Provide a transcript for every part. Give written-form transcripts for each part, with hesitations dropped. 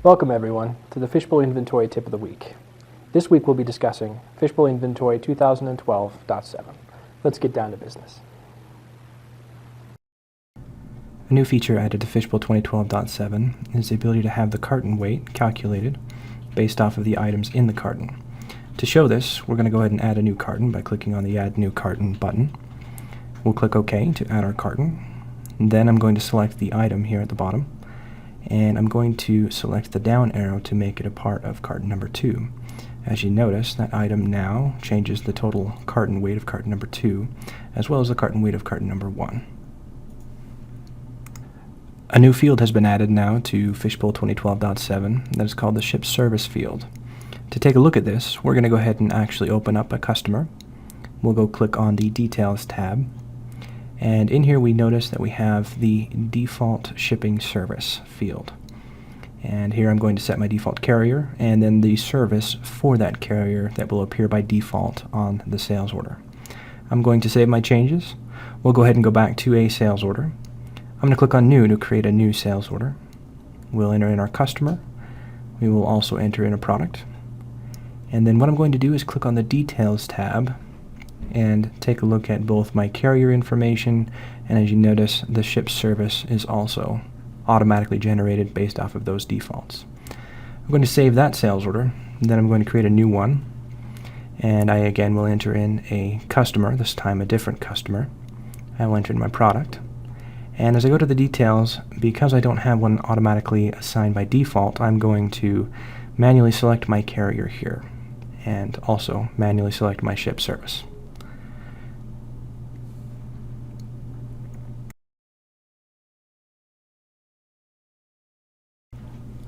Welcome everyone to the Fishbowl Inventory Tip of the Week. This week we'll be discussing Fishbowl Inventory 2012.7. Let's get down to business. A new feature added to Fishbowl 2012.7 is the ability to have the carton weight calculated based off of the items in the carton. To show this, we're going to go ahead and add a new carton by clicking on the Add New Carton button. We'll click OK to add our carton. And then I'm going to select the item here at the bottom, and I'm going to select the down arrow to make it a part of carton number 2. As you notice, that item now changes the total carton weight of carton number 2, as well as the carton weight of carton number 1. A new field has been added now to Fishbowl 2012.7 that is called the Ship Service field. To take a look at this, we're going to go ahead and actually open up a customer. We'll go click on the Details tab, and in here we notice that we have the Default Shipping Service field. And here I'm going to set my default carrier and then the service for that carrier that will appear by default on the sales order. I'm going to save my changes. We'll go ahead and go back to a sales order. I'm going to click on New to create a new sales order. We'll enter in our customer. We will also enter in a product. And then what I'm going to do is click on the Details tab and take a look at both my carrier information, and as you notice, the ship service is also automatically generated based off of those defaults. I'm going to save that sales order, and then I'm going to create a new one, and I again will enter in a customer, this time a different customer. I will enter in my product, and as I go to the details, because I don't have one automatically assigned by default, I'm going to manually select my carrier here and also manually select my ship service.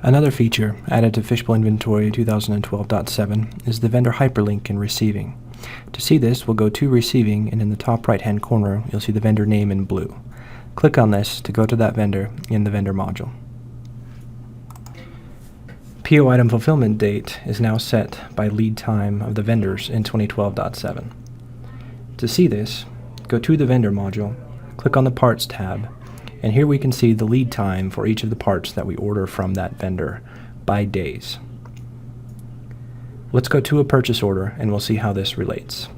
Another feature added to Fishbowl Inventory 2012.7 is the vendor hyperlink in Receiving. To see this, we'll go to Receiving, and in the top right hand corner you'll see the vendor name in blue. Click on this to go to that vendor in the vendor module. PO item fulfillment date is now set by lead time of the vendors in 2012.7. To see this, go to the vendor module, click on the Parts tab, and here we can see the lead time for each of the parts that we order from that vendor by days. Let's go to a purchase order and we'll see how this relates.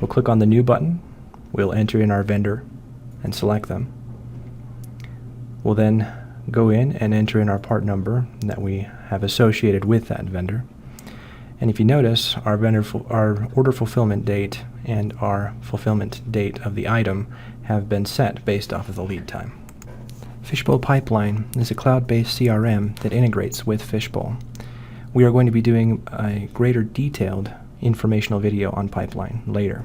We'll click on the New button, we'll enter in our vendor and select them. We'll then go in and enter in our part number that we have associated with that vendor. And if you notice, our order fulfillment date and our fulfillment date of the item have been set based off of the lead time. Fishbowl Pipeline is a cloud-based CRM that integrates with Fishbowl. We are going to be doing a greater detailed informational video on Pipeline later.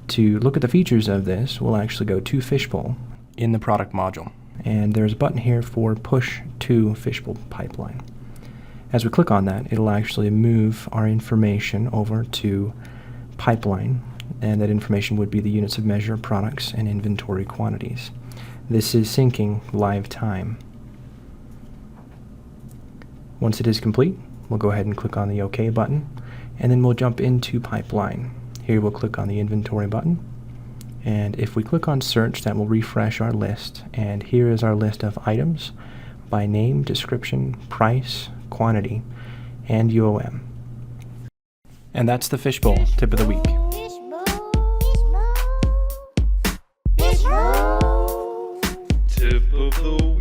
To look at the features of this, we'll actually go to Fishbowl in the product module, and there's a button here for Push to Fishbowl Pipeline. As we click on that, it'll actually move our information over to Pipeline, and that information would be the units of measure, products, and inventory quantities. This is syncing live time. Once it is complete, we'll go ahead and click on the OK button, and then we'll jump into Pipeline. Here we'll click on the Inventory button, and if we click on Search, that will refresh our list, and here is our list of items by name, description, price, quantity, and UOM. And that's the Fishbowl Tip of the Week. Tip of the